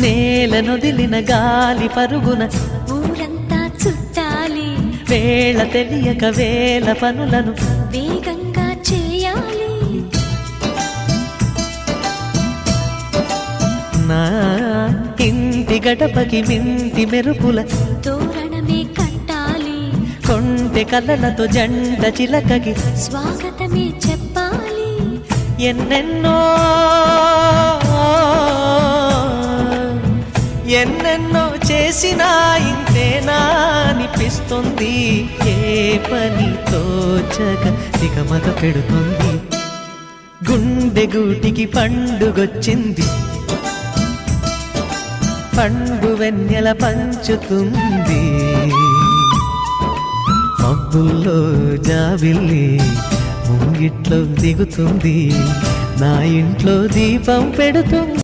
నేలనొదిలిన గాలి పరుగున ఊరంతా చుట్టాలి, వేళ తెలియక వేల పనులను వేగంగా చేయాలి. నా ఇంటి గడపకి మింటి మెరుపుల తోరణమే కట్టాలి, కొంటె కలలతో జంట చిలకకి స్వాగతమే చెప్పాలి. ఎన్నెన్నో ఎన్నెన్నో చేసినా ఇంతేనా అనిపిస్తుంది. ఏ పని తోచక దిగమగ పెడుతుంది. గుండె గూటికి పండుగొచ్చింది, పండు వెన్నెల పంచుతుంది. మబ్బుల్లో జాబిల్లి ముంగిట్లో దిగుతుంది, నా ఇంట్లో దీపం పెడుతుంది.